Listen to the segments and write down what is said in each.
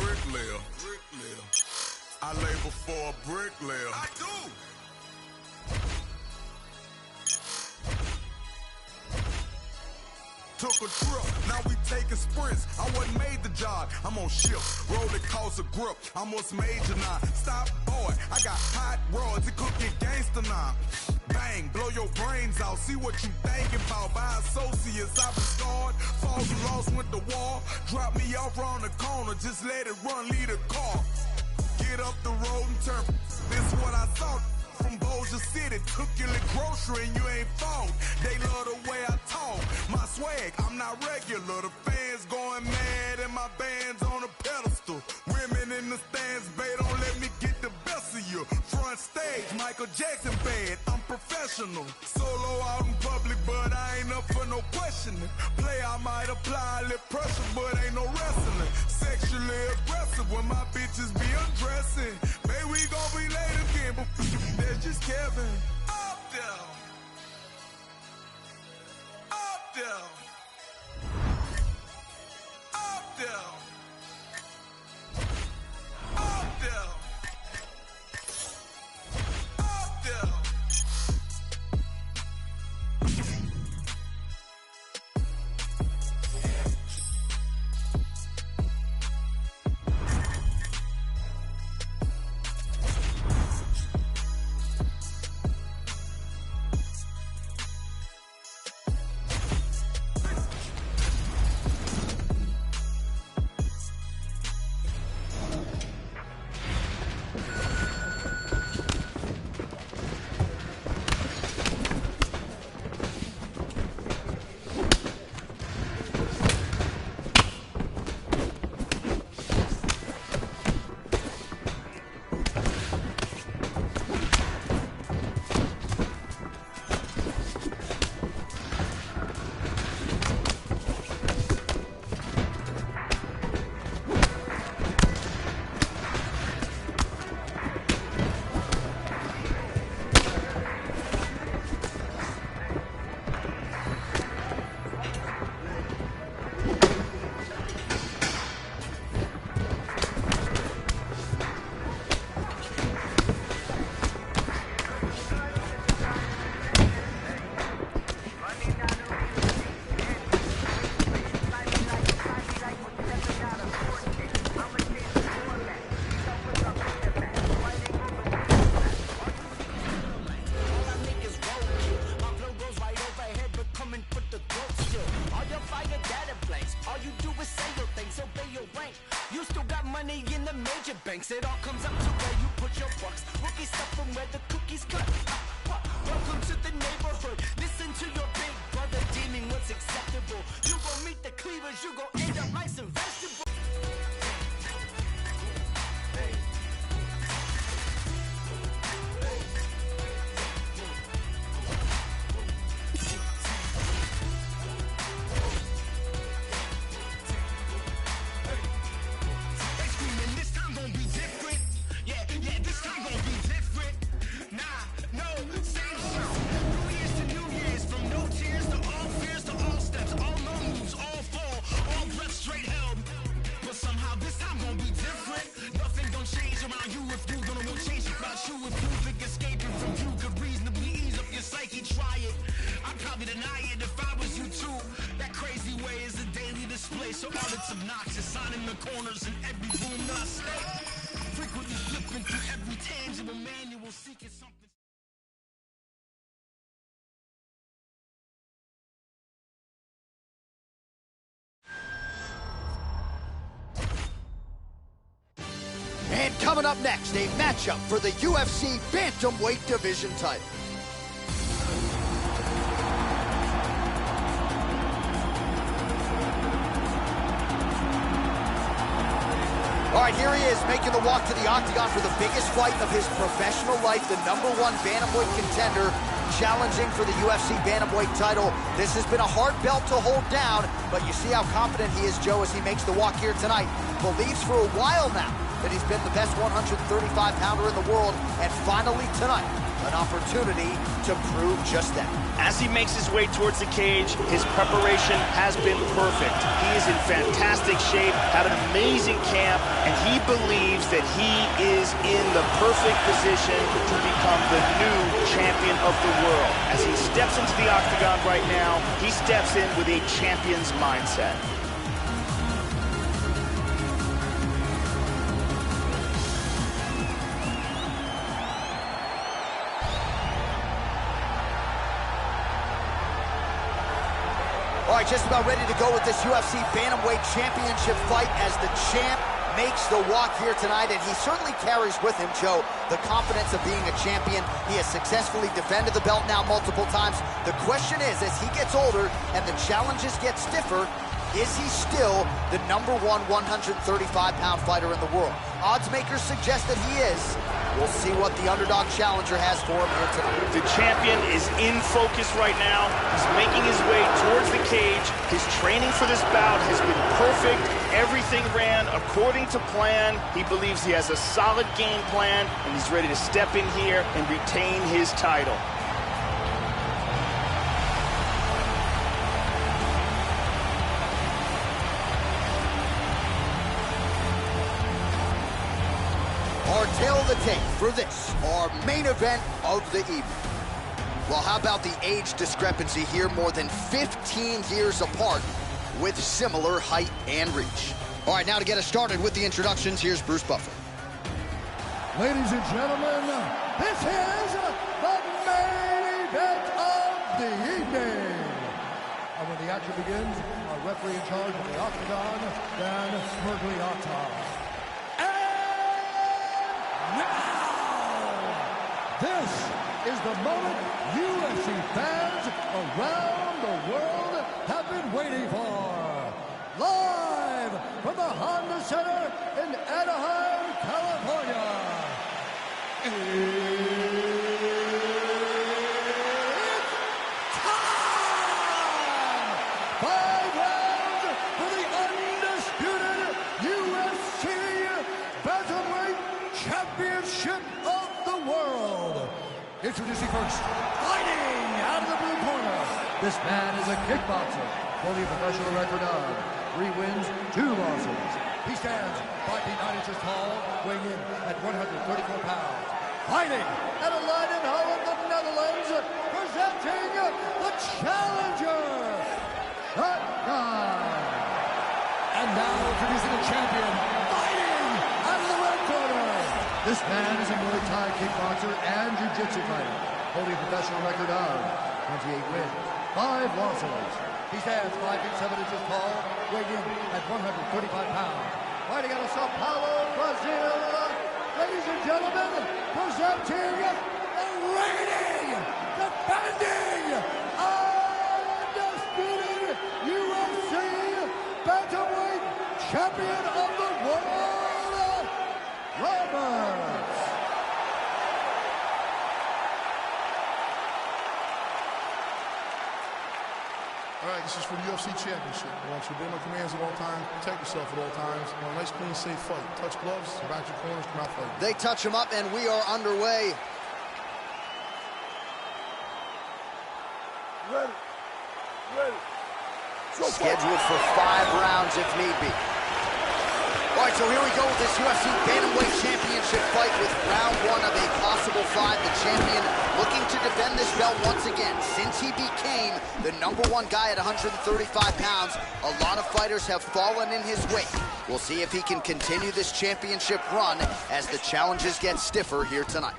bricklayer. I labor for a bricklayer. I do. Took a trip, now we taking sprints. I wasn't made to jog, I'm on shift. Roll it cause a grip, I'm what's major now. Stop, boy, I got hot rods, it could get gangster now. Bang, blow your brains out, see what you thinking about. By associates, I've been scarred. Falls and lost, went to war. Drop me off around the corner, just let it run, lead a car. Get up the road and turn, this what I thought. From Bossier City, took your little grocery and you ain't fault. They love the way I talk, my swag, I'm not regular. The fans going mad and my band's on a pedestal. Women in the stands, babe, don't let me get the best of you. Front stage, Michael Jackson bad, I'm professional. Solo out in public, but I ain't up for no questioning. Play, I might apply a little pressure, but ain't no wrestling. Sexually aggressive when my bitches be undressing. Babe, we gon' be late again, but there's just Kevin. Up there. Up there. Up there. Up there. Up there. It all comes up to where you put your bucks. Rookie stuff from where the cookies cut. Welcome to the neighborhood. Listen to your big brother deeming what's acceptable. You gon' meet the cleavers, you gon' end up like some vegetables. So all it's obnoxious, signing the corners in every room that I stay. Frequently flipping through every tangible manual, seeking something. And coming up next, a matchup for the UFC Bantamweight Division title. All right, here he is making the walk to the octagon for the biggest fight of his professional life, the #1 bantamweight contender, challenging for the UFC bantamweight title. This has been a hard belt to hold down, but you see how confident he is, Joe, as he makes the walk here tonight believes for a while now that he's been the best 135-pounder in the world, and finally tonight, an opportunity to prove just that. As he makes his way towards the cage, his preparation has been perfect. He is in fantastic shape, had an amazing camp, and he believes that he is in the perfect position to become the new champion of the world. As he steps into the octagon right now, he steps in with a champion's mindset. All right, just about ready to go with this UFC Bantamweight Championship fight as the champ makes the walk here tonight, and he certainly carries with him, Joe, the confidence of being a champion. He has successfully defended the belt now multiple times. The question is, as he gets older and the challenges get stiffer, is he still the #1 135-pound fighter in the world? Odds makers suggest that he is. We'll see what the underdog challenger has for him here tonight. The champion is in focus right now. He's making his way towards the cage. His training for this bout has been perfect. Everything ran according to plan. He believes he has a solid game plan, and he's ready to step in here and retain his title. Our tail of the tape for this, our main event of the evening. Well, how about the age discrepancy here? More than 15 years apart with similar height and reach. All right, now to get us started with the introductions, here's Bruce Buffer. Ladies and gentlemen, this is the main event of the evening. And when the action begins, our referee in charge of the octagon, Dan Mergliotta. This is the moment UFC fans around the world have been waiting for. Live from the Honda Center in Anaheim, California. It's time! 5 rounds for the undisputed UFC Bantamweight Championship of the world. Introducing first, fighting out of the blue corner. This man is a kickboxer, holding a professional record of 3 wins, 2 losses. He stands 5 feet 9 inches tall, weighing in at 134 pounds. Fighting out of Leiden, Holland, the Netherlands, presenting the challenger, that guy. And now introducing the champion, fighting out of the red corner. This man is a Muay Thai kickboxer and jiu-jitsu fighter, holding a professional record of 28 wins, 5 losses. He stands 5 feet 7 inches tall, weighing in at 135 pounds. Fighting out of Sao Paulo, Brazil. Ladies and gentlemen, presenting the reigning, defending, undisputed UFC Bantamweight Champion of the world, Roberts. All right, this is for the UFC Championship. I want you to obey my commands at all times, protect yourself at all times. I want a nice, clean, safe fight. Touch gloves, back your corners, come out fighting. They touch him up, and we are underway. Ready. Scheduled for 5 rounds if need be. All right, so here we go with this UFC Bantamweight Championship fight with round 1 of a possible 5. The champion looking to defend this belt once again. Since he became the #1 guy at 135 pounds, a lot of fighters have fallen in his wake. We'll see if he can continue this championship run as the challenges get stiffer here tonight.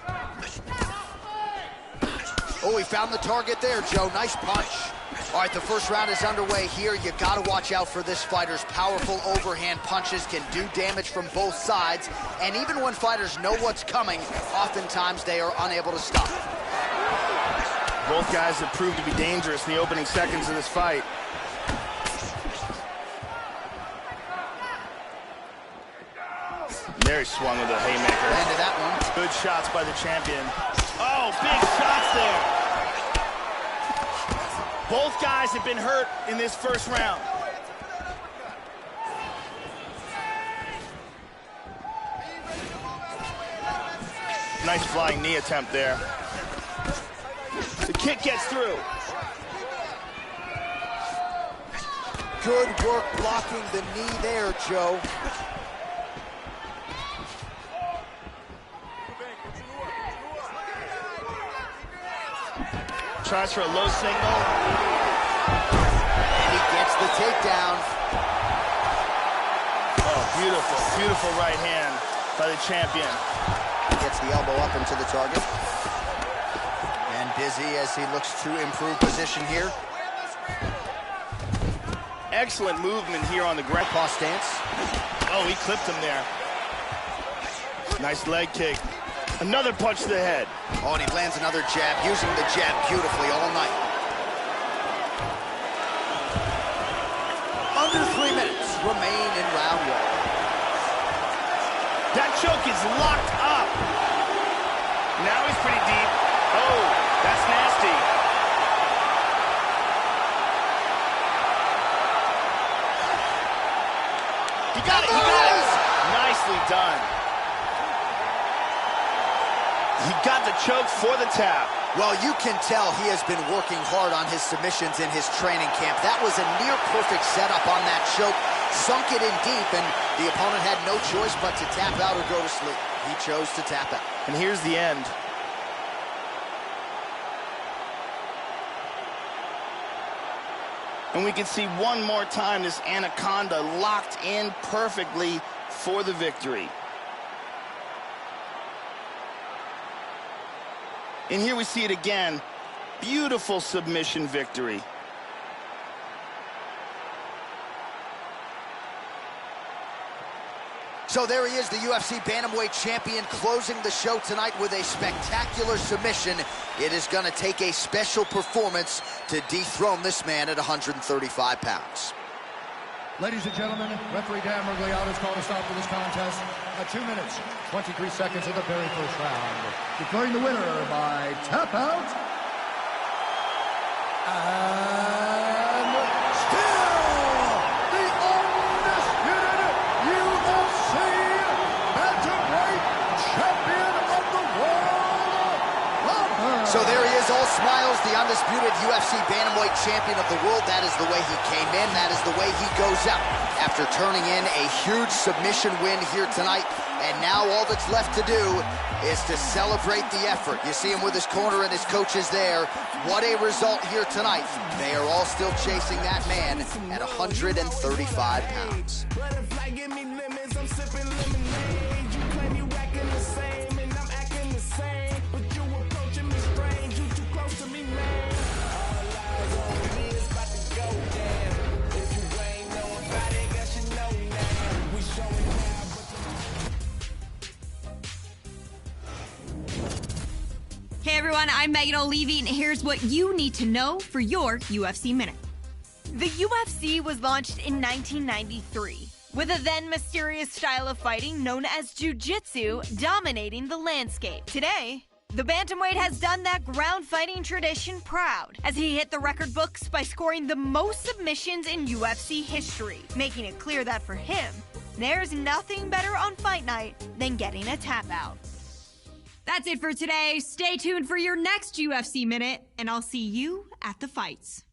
Oh, he found the target there, Joe. Nice punch. All right, the first round is underway here. You got to watch out for this fighter's powerful overhand punches. Can do damage from both sides. And even when fighters know what's coming, oftentimes they are unable to stop. Both guys have proved to be dangerous in the opening seconds of this fight. There he swung with a haymaker. Landed that one. Good shots by the champion. Oh, big shots there. Both guys have been hurt in this first round. Nice flying knee attempt there. The kick gets through. Good work blocking the knee there, Joe. Tries for a low single. And he gets the takedown. Oh, beautiful, beautiful right hand by the champion. Gets the elbow up into the target. And busy as he looks to improve position here. Excellent movement here on the ground. Cross stance. Oh, he clipped him there. Nice leg kick. Another punch to the head. Oh, and he lands another jab, using the jab beautifully all night. Under 3 minutes remain in round one. That choke is locked up. Now he's pretty deep. Oh, that's nasty. He got it, he got it. Nicely done. He got the choke for the tap. Well, you can tell he has been working hard on his submissions in his training camp. That was a near-perfect setup on that choke. Sunk it in deep, and the opponent had no choice but to tap out or go to sleep. He chose to tap out. And here's the end. And we can see one more time this Anaconda locked in perfectly for the victory. And here we see it again. Beautiful submission victory. So there he is, the UFC Bantamweight champion, closing the show tonight with a spectacular submission. It is going to take a special performance to dethrone this man at 135 pounds. Ladies and gentlemen, referee Dan Mergliata has called a stop to this contest at 2 minutes, 23 seconds of the very first round. Declaring the winner by tap out. And still the undisputed UFC Bantamweight champion of the world, Robert. So there he is, all smiles, the undisputed UFC Bantamweight champion of the world. That is the way he came in. That is the way he goes out after turning in a huge submission win here tonight. And now all that's left to do is to celebrate the effort. You see him with his corner and his coaches there. What a result here tonight. They are all still chasing that man at 135 pounds. Hey everyone, I'm Megan O'Leary, and here's what you need to know for your UFC Minute. The UFC was launched in 1993, with a then mysterious style of fighting known as Jiu-Jitsu dominating the landscape. Today, the Bantamweight has done that ground fighting tradition proud, as he hit the record books by scoring the most submissions in UFC history, making it clear that for him, there's nothing better on fight night than getting a tap out. That's it for today. Stay tuned for your next UFC Minute, and I'll see you at the fights.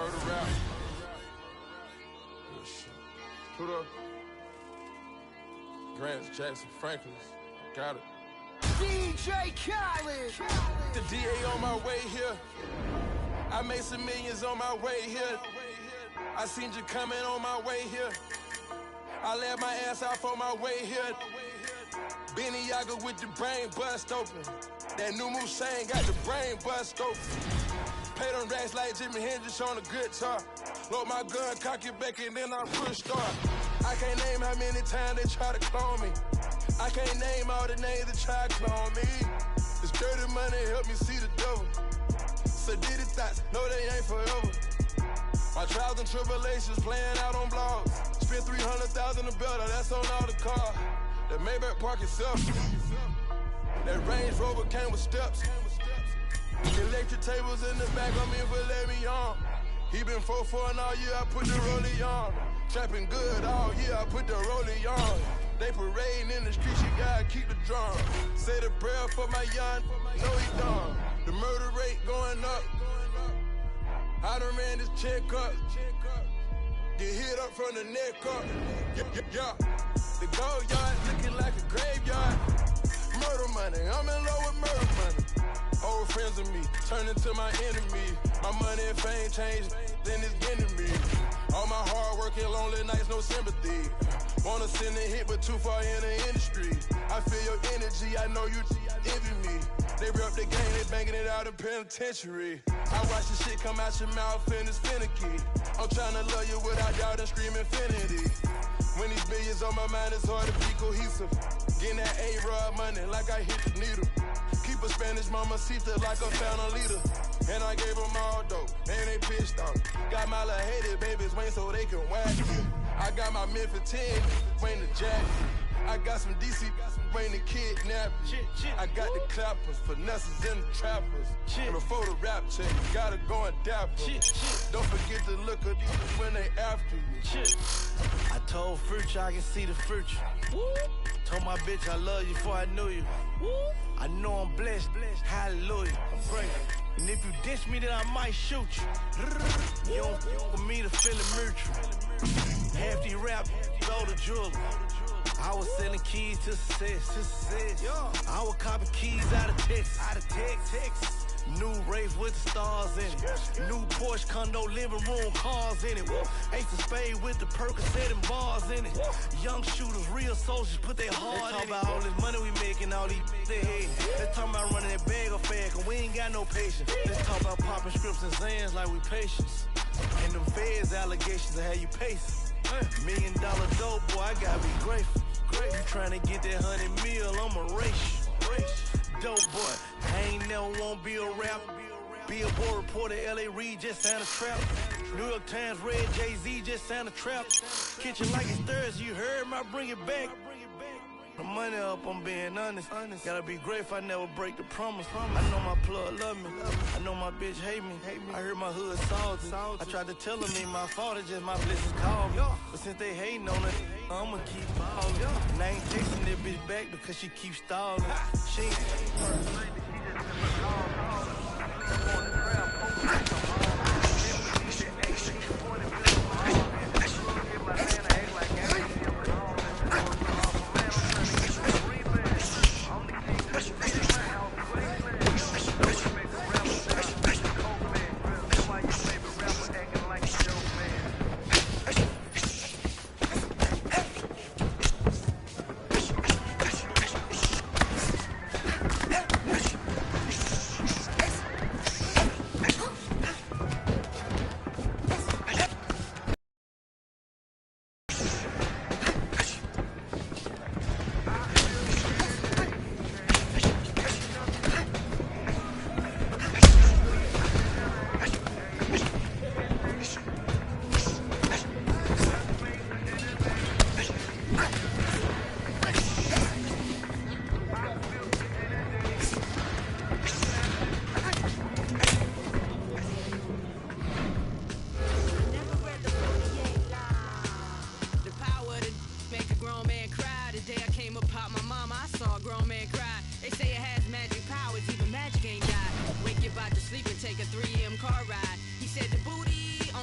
murder rap. Good shit. Put up. Grants, Jackson, Franklin's. Got it. DJ Khaled. The DA on my way here. I made some millions on my way here. I seen you coming on my way here. I let my ass off on my way here. Benny Yaga with the brain bust open. That new Musain got the brain bust open. Pay them racks like Jimi Hendrix on a guitar. Load my gun, cock it back, and then I push start. I can't name how many times they try to clone me. I can't name all the names that try to clone me. This dirty money help me see the devil. Sadiddy thoughts, no they ain't forever. My trials and tribulations playing out on blogs. Spent $300,000 a better, that's on all the cars. The Maybach Park itself. That Range Rover came with steps. Electric tables in the back of me for let me on. He been 4-4 all year, I put the rollie on. Trapping good all year, I put the rollie on. They parading in the streets, you gotta keep the drum. Say the prayer for my young, no he don't. The murder rate going up. I done ran this check up. Get hit up from the neck up. Yeah. The gold yard looking like a graveyard. Murder money, I'm in love with murder money. Old friends of me, turn into my enemy. My money and fame changed, then it's getting me. All my hard work and lonely nights, no sympathy. Wanna send a hit, but too far in the industry. I feel your energy, I know you envy me. They rep the game, they banging it out in penitentiary. I watch the shit come out your mouth and it's finicky. I'm trying to love you without doubt and scream infinity. When these billions on my mind, it's hard to be cohesive. Getting that A-Rod money like I hit the needle. Keep a Spanish mamacita like a fountain leader. And I gave them all dope, and they pissed off. Got my little hated babies waiting so they can whack you. I got my Memphis 10 waiting to jack you. I got some DC waiting to kidnap you. I got the clappers, finesses and the trappers. And before the rap check, you gotta go and dap them. Don't forget to look at these when they after you. I told Future I can see the future. Told my bitch I love you before I knew you. I know I'm blessed, hallelujah. I'm grateful. And if you diss me, then I might shoot you. You don't for me to feel it mutual. Half the rap, all the jewelry. I was selling keys to success. I was copying keys out of Texas. New Wraith with the stars in it. New Porsche condo, living room, cars in it. Ace of Spade with the Percocet and bars in it. Young shooters, real soldiers, put their heart in it. Let's talk about all this money we making, all these they hating. Let's talk about running that bag of fad, cause we ain't got no patience. Let's talk about popping scripts and Zans like we patience. And them feds allegations of how you pacing. $1 million dope, boy, I gotta be grateful. You trying to get that 100 mil, I'ma race you. Dope boy, I ain't never wanna be a rap. Billboard reporter, LA Reid just signed a trap. New York Times read Jay-Z just signed a trap. Kitchen like it's Thursday, you heard me, I bring it back. The money up, I'm being honest. Gotta be grateful, I never break the promise. I know my plug love me. I know my bitch hate me. I heard my hood salty. I tried to tell them it ain't my fault, it's just my blessings called me. But since they hating on it, I'ma keep balling. And I ain't chasing that bitch back because she keeps stalling. She ain't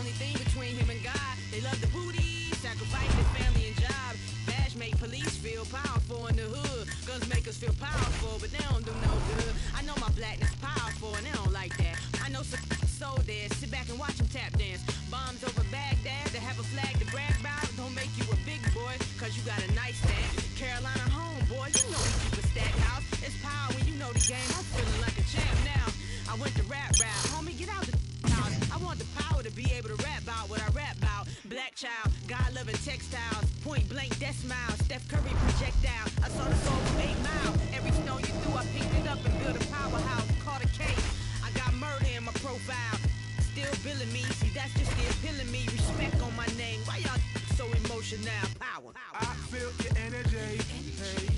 only thing between him and God. They love the booty, sacrifice their family and job. Bash make police feel powerful in the hood. Guns make us feel powerful, but they don't do no good. I know my blackness powerful, and they don't like that. I know some so dead. Sit back and watch them tap dance. Bombs over Baghdad, they have a flag to brag about. Don't make you a big boy, cause you got a nice stand. Carolina home, boy, you know we keep a stack house. It's power when you know the game. I'm feeling like a champ now. I went to rap, homie, get out the house. I want the power to be able to rap about what I rap about. Black child, God-loving textiles, point blank, death smile, Steph Curry projectile. I saw the soul from 8 Mile. Every stone you threw, I picked it up and built a powerhouse. Caught a case, I got murder in my profile. Still billing me, see that's just the appealing me. Respect on my name, why y'all so emotional? Power. I feel your energy, hey,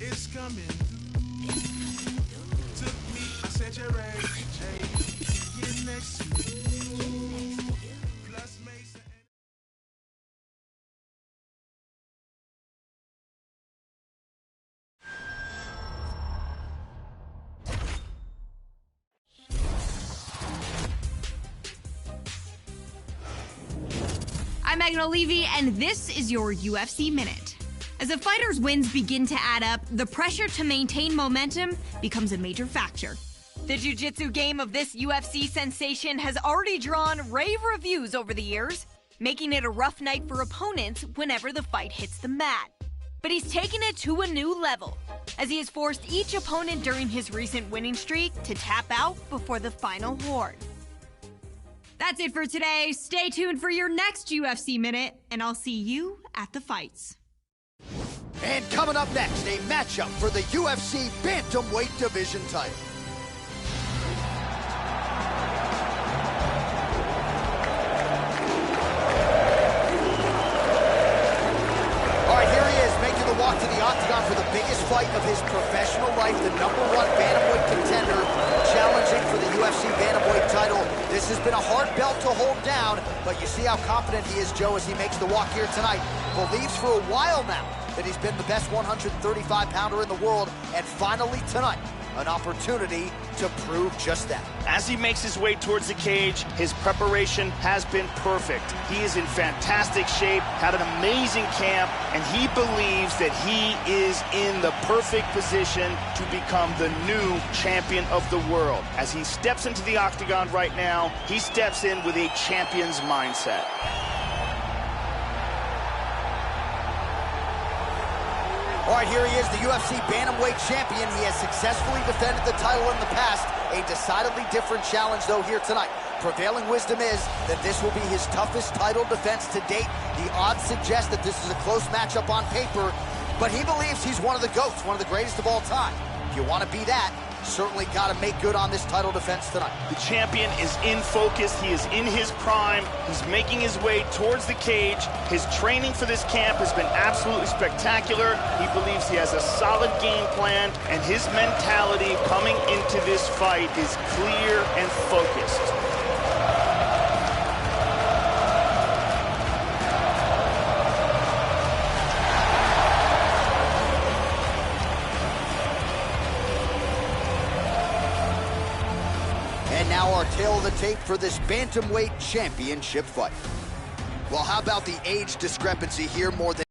it's coming through. Took me a century, hey, get next to you. Plus Mason. I'm Megan O'Leary, and this is your UFC Minute. As a fighter's wins begin to add up, the pressure to maintain momentum becomes a major factor. The jiu-jitsu game of this UFC sensation has already drawn rave reviews over the years, making it a rough night for opponents whenever the fight hits the mat. But he's taken it to a new level, as he has forced each opponent during his recent winning streak to tap out before the final horde. That's it for today. Stay tuned for your next UFC Minute, and I'll see you at the fights. And coming up next, a matchup for the UFC Bantamweight Division title. All right, here he is, making the walk to the octagon for the biggest fight of his professional life, the #1 bantamweight contender, challenging for the UFC Bantamweight title. This has been a hard belt to hold down, but you see how confident he is, Joe, as he makes the walk here tonight. Believes for a while now that he's been the best 135-pounder in the world, and finally tonight, an opportunity to prove just that. As he makes his way towards the cage, his preparation has been perfect. He is in fantastic shape, had an amazing camp, and he believes that he is in the perfect position to become the new champion of the world. As he steps into the octagon right now, he steps in with a champion's mindset. All right, here he is, the UFC Bantamweight champion. He has successfully defended the title in the past. A decidedly different challenge, though, here tonight. Prevailing wisdom is that this will be his toughest title defense to date. The odds suggest that this is a close matchup on paper, but he believes he's one of the GOATs, one of the greatest of all time. If you want to be that, certainly got to make good on this title defense tonight. The champion is in focus. He is in his prime. He's making his way towards the cage. His training for this camp has been absolutely spectacular. He believes he has a solid game plan, and his mentality coming into this fight is clear and focused. And now our tail of the tape for this Bantamweight championship fight. Well, how about the age discrepancy here more than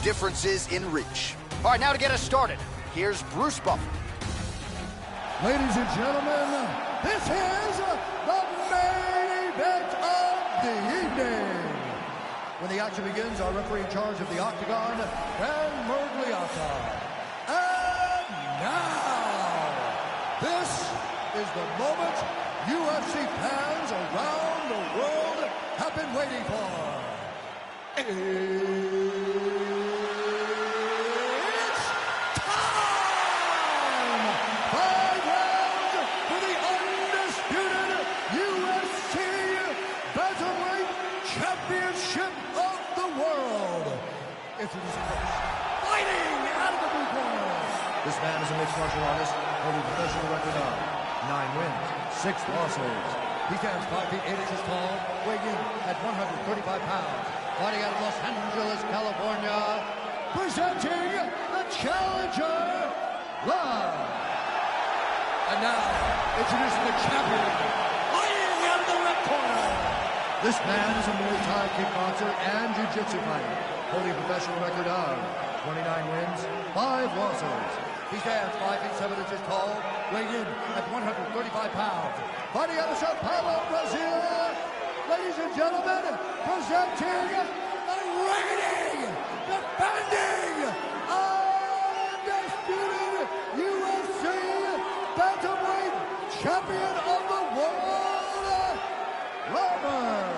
differences in reach? All right, now to get us started, here's Bruce Buffer. Ladies and gentlemen, this is the main event of the evening. When the action begins, our referee in charge of the octagon, Dan Mergliata. And now, this is the moment UFC fans around the world have been waiting for. It's time! 5 rounds for the undisputed UFC Bantamweight Championship of the world. Introducing fighting out of the blue corner. This man is a mixed martial artist holding a professional record of 9 wins, 6 losses. He stands 5 feet 8 inches tall, weighing in at 135 pounds. Fighting out of Los Angeles, California, presenting the challenger live. And now, introducing the champion This man is a Muay Thai kickboxer and jiu-jitsu fighter, holding a professional record of 29 wins, 5 losses. He stands 5 feet 7 inches tall, weighing in at 135 pounds. Fighting out of Sao Paulo, Brazil, ladies and gentlemen, presenting the reigning, defending, undisputed UFC bantamweight champion of the world, Roberts.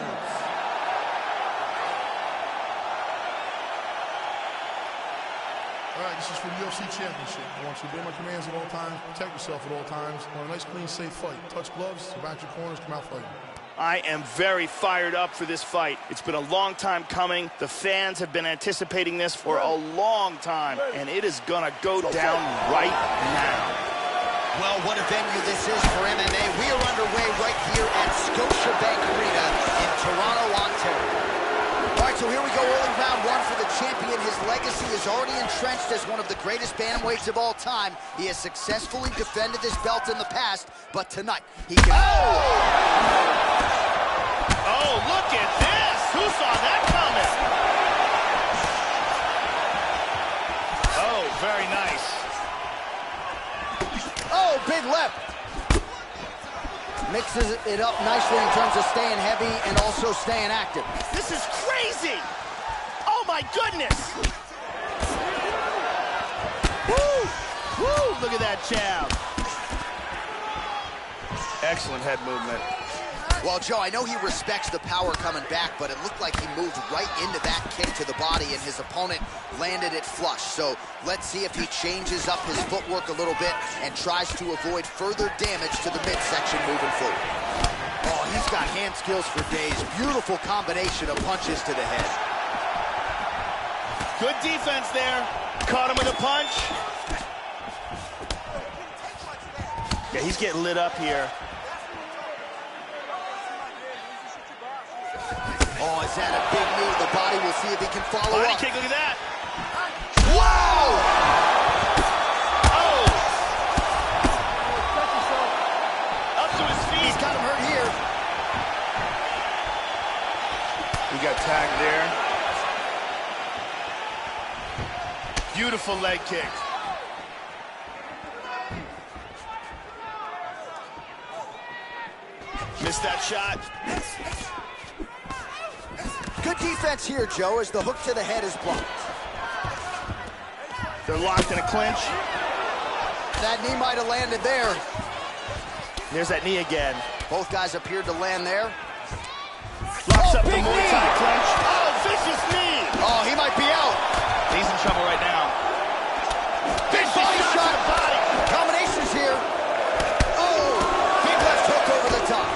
All right, this is for the UFC Championship. I want you to obey my commands at all times, protect yourself at all times. I want a nice, clean, safe fight. Touch gloves, back your corners, come out fighting. I am very fired up for this fight. It's been a long time coming. The fans have been anticipating this for a long time, and it is gonna go down right now. Well, what a venue this is for MMA. We are underway right here at Scotiabank Arena in Toronto, Ontario. All right, so here we go, early round 1 for the champion. His legacy is already entrenched as one of the greatest bantamweights of all time. He has successfully defended this belt in the past, but tonight he can... Oh, look at this! Who saw that coming? Oh, very nice. Oh, big left. Mixes it up nicely in terms of staying heavy and also staying active. This is crazy! Oh my goodness! Woo! Woo! Look at that jab. Excellent head movement. Well, Joe, I know he respects the power coming back, but it looked like he moved right into that kick to the body, and his opponent landed it flush. So let's see if he changes up his footwork a little bit and tries to avoid further damage to the midsection moving forward. Oh, he's got hand skills for days. Beautiful combination of punches to the head. Good defense there. Caught him with a punch. Yeah, he's getting lit up here. Oh, is that a big knee to the body? We'll see if he can follow Body up. kick, look at that. Wow! Oh! Up to his feet. He's got him hurt here. He got tagged there. Beautiful leg kick. Missed that shot. Good defense here, Joe, as the hook to the head is blocked. They're locked in a clinch. That knee might have landed there. There's that knee again. Both guys appeared to land there. Locks up the big Muay knee. Thai clinch. Oh, vicious knee. Oh, he might be out. He's in trouble right now. Big body shot. To the body. Combinations here. Oh, big left hook over the top.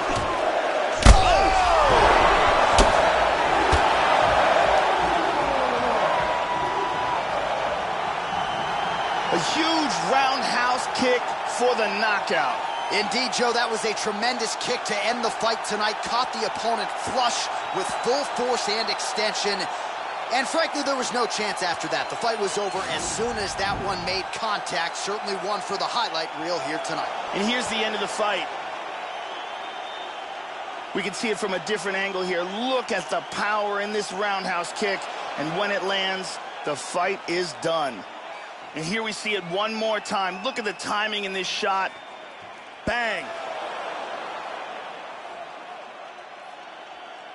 A huge roundhouse kick for the knockout. Indeed, Joe, that was a tremendous kick to end the fight tonight. Caught the opponent flush with full force and extension. And frankly, there was no chance after that. The fight was over as soon as that one made contact. Certainly one for the highlight reel here tonight. And here's the end of the fight. We can see it from a different angle here. Look at the power in this roundhouse kick. And when it lands, the fight is done. And here we see it one more time. Look at the timing in this shot. Bang.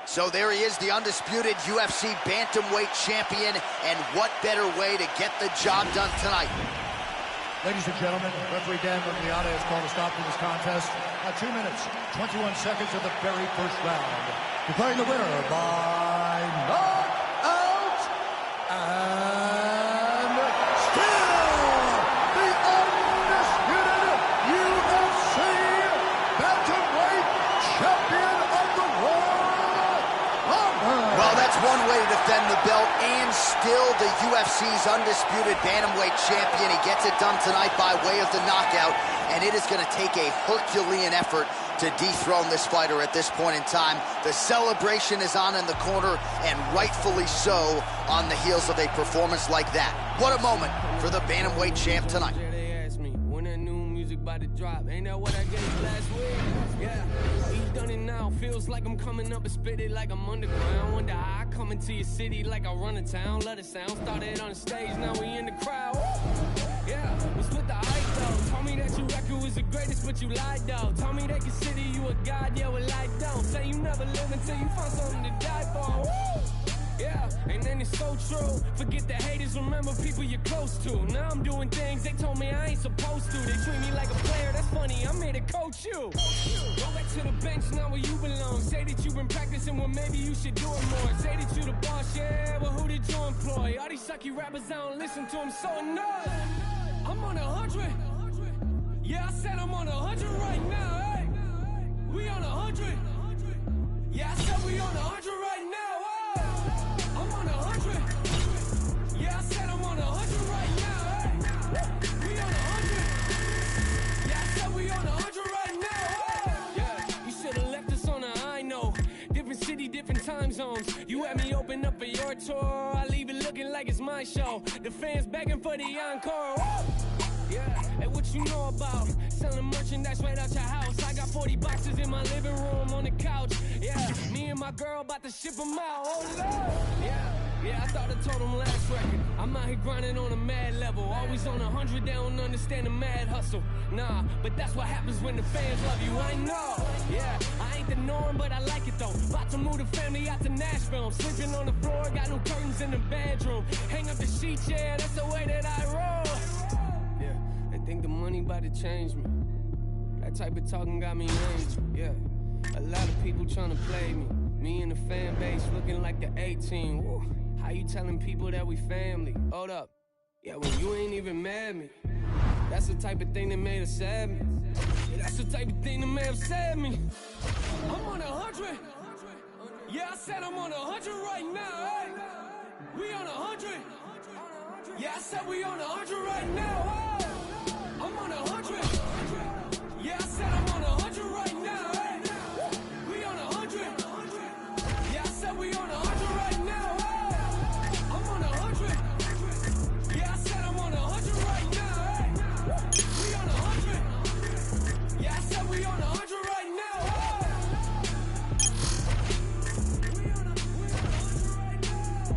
So there he is, the undisputed UFC bantamweight champion, and what better way to get the job done tonight? Ladies and gentlemen, referee Dan Murgliata has called a stop to this contest at 2 minutes, 21 seconds of the very first round. Declaring the winner by knockout, and still the undisputed UFC bantamweight champion of the world, Robert. Well, that's one way to defend the belt, and still the UFC's undisputed bantamweight champion. He gets it done tonight by way of the knockout, and it is going to take a Herculean effort to dethrone this fighter at this point in time. The celebration is on in the corner, and rightfully so, on the heels of a performance like that. What a moment for the bantamweight champ tonight. They asked me when that new music about to drop. Ain't that what I gave you last week? Yeah, he's done it now. feels like I'm coming up and spit it like I'm underground. Wonder how I come into your city like I run a town. Love the sound, started on the stage, now we in the crowd. Yeah, was with the hype though. Told me that your record was the greatest, but you lied though. Told me they consider you a god, yeah, well I don't. Say you never live until you find something to die for. Woo! Yeah, and then it's so true. Forget the haters, remember people you're close to. Now I'm doing things they told me I ain't supposed to. They treat me like a player, that's funny, I'm here to coach you. Go back to the bench, now where you belong. Say that you've been practicing, well maybe you should do it more. Say that you the boss, yeah, well who did you employ? All these sucky rappers, I don't listen to them, so annoyed. I'm on 100. Yeah, I said I'm on 100 right now, hey. We on 100. Yeah, I said we on 100 right now. I'm on 100. Yeah, I said I'm on 100 right now. Hey. We on 100. Yeah, I said we on 100 right now. Hey. Yeah, you should have left us on a high note. Different city, different time zones. You had me open up for your tour. I leave it looking like it's my show. The fans begging for the encore. Woo! Yeah, and what you know about selling merchandise right out your house? I got 40 boxes in my living room on the couch. Yeah, me and my girl about to ship them out. Oh Lord. Yeah, I thought I told them last record. I'm out here grinding on a mad level. Always on 100, they don't understand the mad hustle. Nah, but that's what happens when the fans love you, I know. Yeah, I ain't the norm, but I like it though. About to move the family out to Nashville. I'm sleeping on the floor, got new curtains in the bedroom. Hang up the sheets, yeah, that's the way that I roll. Think the money about to change me. That type of talking got me angry, yeah. A lot of people trying to play me. Me and the fan base looking like the A-team. Woo. How you telling people that we family? Hold up. Yeah, well, you ain't even mad at me. That's the type of thing that made us sad me. Yeah, that's the type of thing that may have sad me. I'm on 100. Yeah, I said I'm on 100 right now, hey. We on 100. Yeah, I said we on 100 right now, hey. I'm on 100. Yeah, I said I'm on 100 right now. Hey. We on 100. Yeah, I said we on 100 right now. Hey. I'm on 100. Yeah, I said I'm on 100 right now. Hey. We on 100. Yeah, I said we on 100 right now. Hey. We on 100 right now.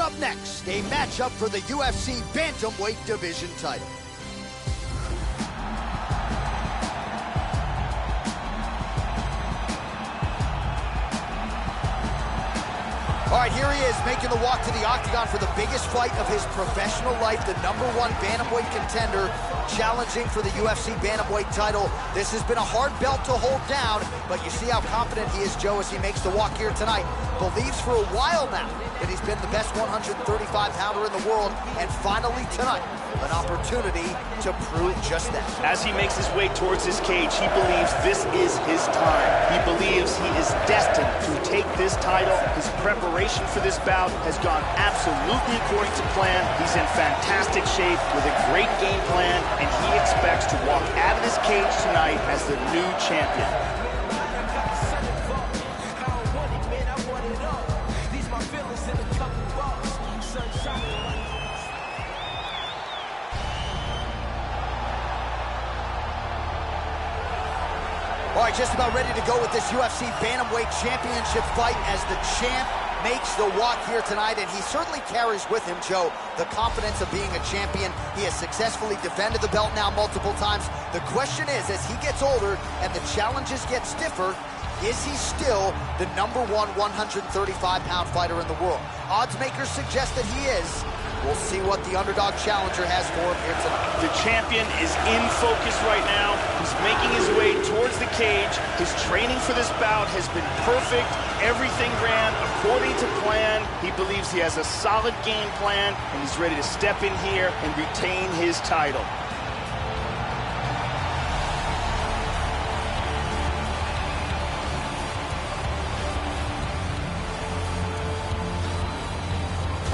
Up next, a matchup for the UFC Bantamweight Division title. All right, here he is making the walk to the octagon for the biggest fight of his professional life, the #1 bantamweight contender, challenging for the UFC bantamweight title. This has been a hard belt to hold down, but you see how confident he is, Joe, as he makes the walk here tonight. Believes for a while now that he's been the best 135-pounder in the world, and finally tonight, an opportunity to prove just that. As he makes his way towards his cage, he believes this is his time. He believes he is destined to take this title. His preparation for this bout has gone absolutely according to plan. He's in fantastic shape with a great game plan, and he expects to walk out of this cage tonight as the new champion. All right, just about ready to go with this UFC Bantamweight Championship fight as the champ makes the walk here tonight, and he certainly carries with him, Joe, the confidence of being a champion. He has successfully defended the belt now multiple times. The question is, as he gets older and the challenges get stiffer, is he still the #1 135-pound fighter in the world? Odds makers suggest that he is. We'll see what the underdog challenger has for him here tonight. The champion is in focus right now. He's making his way towards the cage. His training for this bout has been perfect. Everything ran according to plan. He believes he has a solid game plan, and he's ready to step in here and retain his title.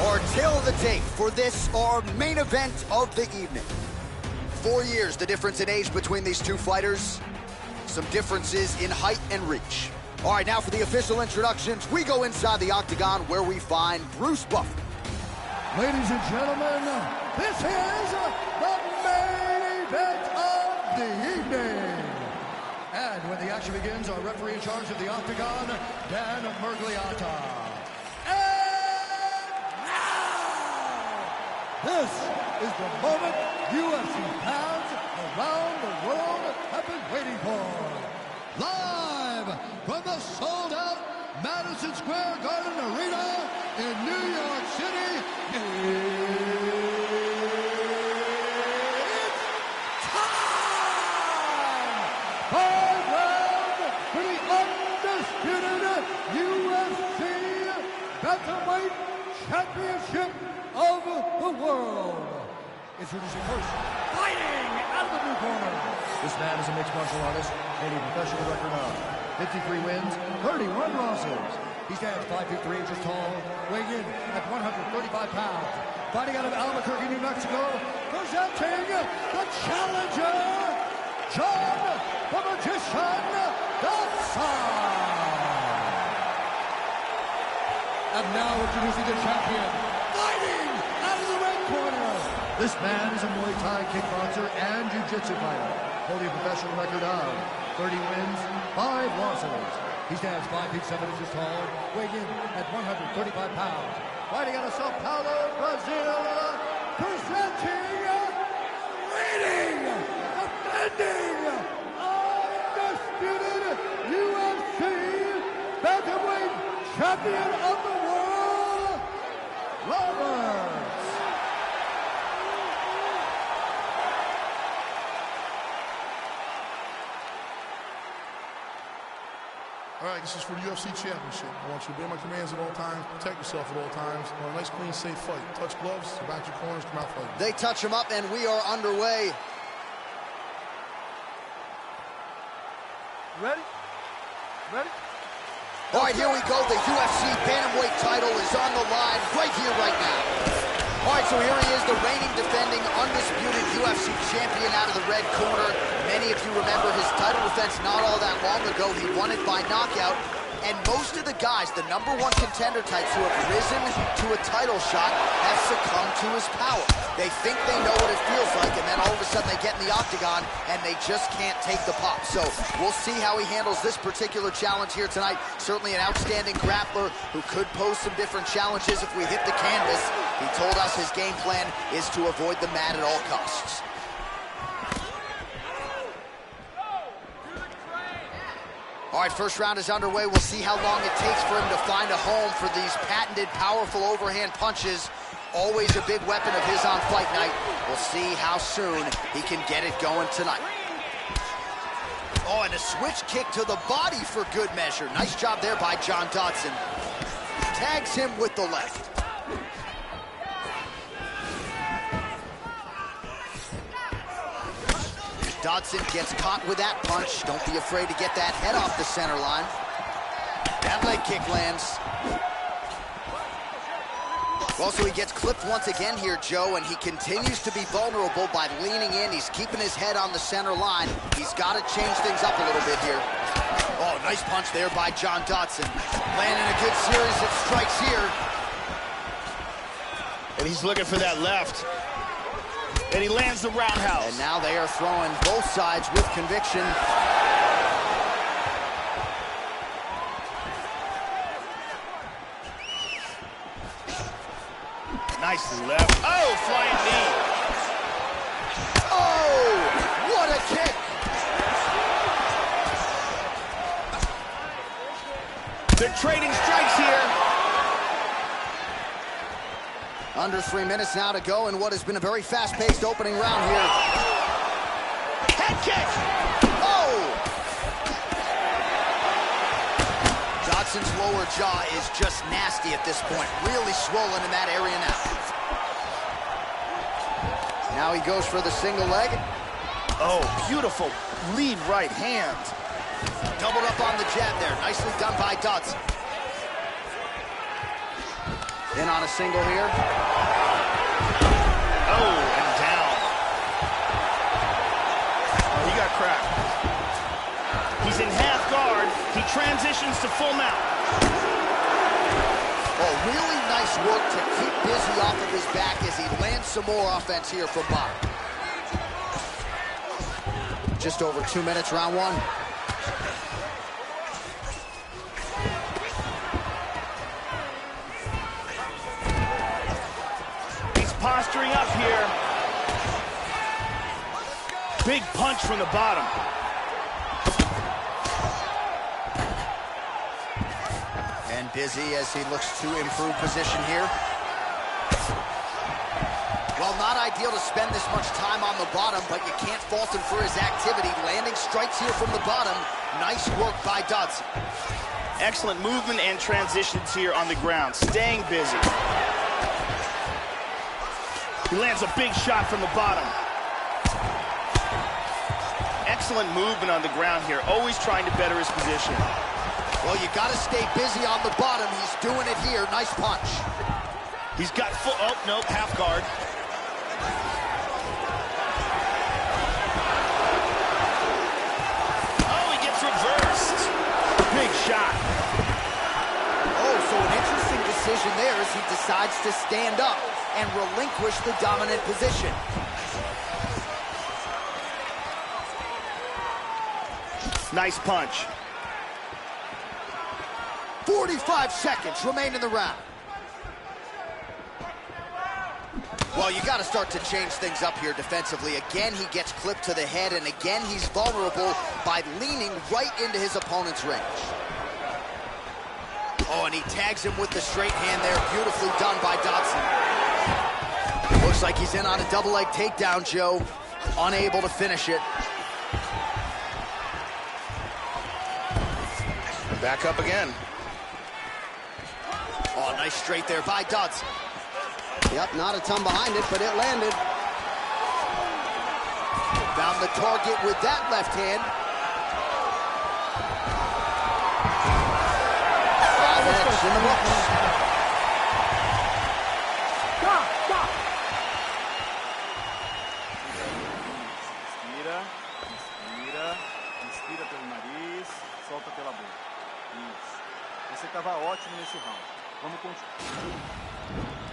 Our tale of the tape for this, our main event of the evening. 4 years, the difference in age between these two fighters. Some differences in height and reach. All right, now for the official introductions, we go inside the octagon where we find Bruce Buffer. Ladies and gentlemen, this is the main event of the evening. And when the action begins, our referee in charge of the octagon, Dan Mergliata. This is the moment UFC fans around the world have been waiting for. Live from the sold-out Madison Square Garden Arena in New York City, it's time! 5 rounds for the undisputed UFC Bantamweight Championship of the world. Introducing first, fighting out of the blue corner. This man is a mixed martial artist, holding a professional record of 53 wins, 31 losses. He stands 5 feet 3 inches tall, weighing in at 135 pounds. Fighting out of Albuquerque, New Mexico, presenting the challenger, John the Magician Dodson. And now introducing the champion, fighting out of the red corner. This man is a Muay Thai kickboxer and jiu-jitsu fighter, holding a professional record of 30 wins, 5 losses. He stands 5 feet 7 inches tall, weighing in at 135 pounds. Fighting out of Sao Paulo, Brazil, presenting, leading, defending, undisputed UFC Bantamweight Champion of the World, Roberts. All right, this is for the UFC Championship. I want you to obey my commands at all times, protect yourself at all times. I want a nice, clean, safe fight. Touch gloves, back your corners, come out fighting. They touch him up, and we are underway. Ready? Ready? All right, here we go. The UFC Bantamweight title is on the line right here, right now. All right, so here he is, the reigning, defending, undisputed UFC champion out of the red corner. Many of you remember his title defense not all that long ago. He won it by knockout. And most of the guys, the #1 contender types who have risen to a title shot, have succumbed to his power. They think they know what it feels like, and then all of a sudden they get in the octagon, and they just can't take the pop. So we'll see how he handles this particular challenge here tonight. Certainly an outstanding grappler who could pose some different challenges if we hit the canvas. He told us his game plan is to avoid the mat at all costs. All right, first round is underway. We'll see how long it takes for him to find a home for these patented, powerful overhand punches. Always a big weapon of his on fight night. We'll see how soon he can get it going tonight. Oh, and a switch kick to the body for good measure. Nice job there by John Dodson. Tags him with the left. Dodson gets caught with that punch. Don't be afraid to get that head off the center line. That leg kick lands. Well, so he gets clipped once again here, Joe, and he continues to be vulnerable by leaning in. He's keeping his head on the center line. He's got to change things up a little bit here. Oh, nice punch there by John Dodson. Landing a good series of strikes here. And he's looking for that left. And he lands the roundhouse. And now they are throwing both sides with conviction. Nice left. Oh, flying knee. Oh, what a kick. They're trading strikes here. Under 3 minutes now to go in what has been a very fast-paced opening round here. Head kick! Oh! Dodson's lower jaw is just nasty at this point. Really swollen in that area now. Now he goes for the single leg. Oh, beautiful lead right hand. Doubled up on the jab there. Nicely done by Dodson. In on a single here. Oh, and down. Oh, he got cracked. He's in half guard. He transitions to full mount. Oh, really nice work to keep Busy off of his back as he lands some more offense here from bottom. Just over 2 minutes, round one. Posturing up here. Big punch from the bottom. And Busy as he looks to improve position here. Well, not ideal to spend this much time on the bottom, but you can't fault him for his activity. Landing strikes here from the bottom. Nice work by Dodson. Excellent movement and transitions here on the ground. Staying busy. He lands a big shot from the bottom. Excellent movement on the ground here, always trying to better his position. Well, you got to stay busy on the bottom. He's doing it here. Nice punch. He's got full, oh, no, half guard. Oh, he gets reversed. Big shot. Oh, so an interesting decision there as he decides to stand up and relinquish the dominant position. Nice punch. 45 seconds remain in the round. Well, you got to start to change things up here defensively. Again, he gets clipped to the head, and again, he's vulnerable by leaning right into his opponent's range. Oh, and he tags him with the straight hand there. Beautifully done by Dodson. Looks like he's in on a double leg takedown, Joe. Unable to finish it. Back up again. Oh, nice straight there by Dodson. Yep, not a ton behind it, but it landed. Found the target with that left hand. 5 minutes in the books. Inspira pelo nariz, solta pela boca. Isso.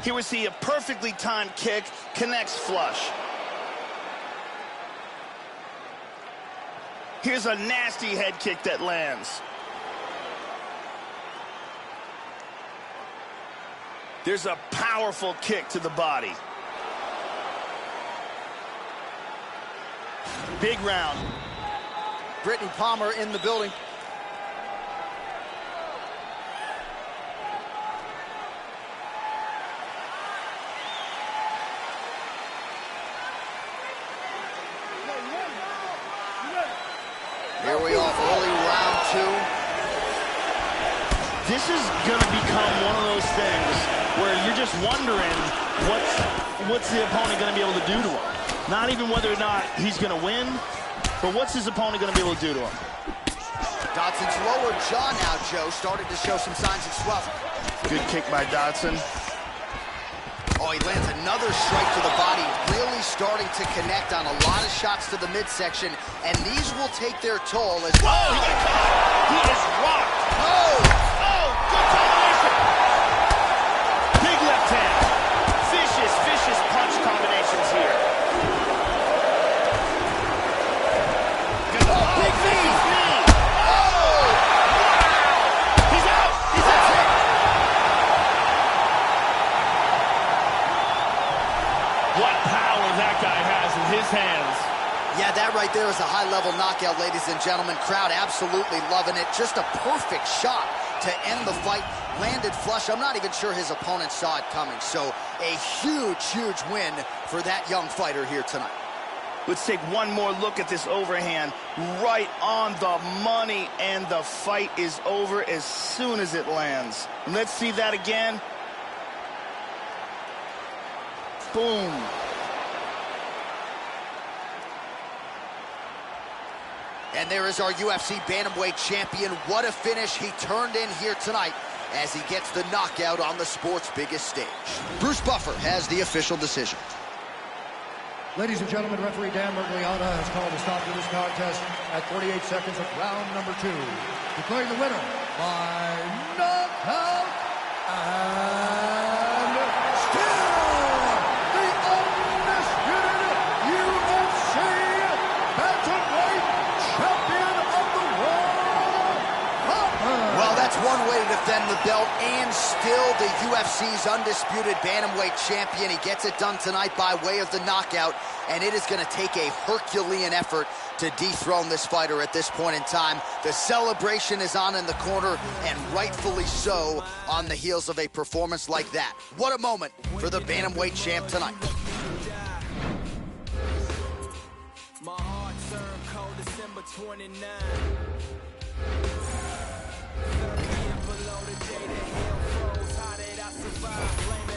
Here we see a perfectly timed kick, connects flush. Here's a nasty head kick that lands. There's a powerful kick to the body. Big round. Brittany Palmer in the building. Here we are, early round 2. This is going to become one of those things where you're just wondering what's the opponent going to be able to do to him. Not even whether or not he's going to win, but what's his opponent going to be able to do to him. Dodson's lower jaw now, Joe, started to show some signs of swelling. Good kick by Dodson. Oh, he lands another strike to the body, really starting to connect on a lot of shots to the midsection, and these will take their toll as well. Oh, he got caught. He is rocked. Oh! Oh, good combination. Big left hand. Vicious punch combinations here. Oh, big knee! Oh! Wow! He's out! He's out! What power that guy has in his hands. Yeah, that right there is a high-level knockout, ladies and gentlemen. Crowd absolutely loving it. Just a perfect shot to end the fight. Landed flush. I'm not even sure his opponent saw it coming. So a huge win for that young fighter here tonight. Let's take one more look at this overhand. Right on the money, and the fight is over as soon as it lands. Let's see that again. Boom. And there is our UFC Bantamweight champion. What a finish he turned in here tonight as he gets the knockout on the sport's biggest stage. Bruce Buffer has the official decision. Ladies and gentlemen, referee Dan Mergliata has called a stop to this contest at 48 seconds of round number 2. Declaring the winner by knockout and still the undisputed UFC Bantamweight champion of the world, Buffer. Well, that's one way to defend the belt, and still the UFC's undisputed Bantamweight champion. He gets it done tonight by way of the knockout, and it is going to take a Herculean effort to dethrone this fighter at this point in time. The celebration is on in the corner, and rightfully so, on the heels of a performance like that. What a moment for the Bantamweight champ tonight. My heart turned cold December 29. 30 and below the day that hell froze. How did I survive? Blame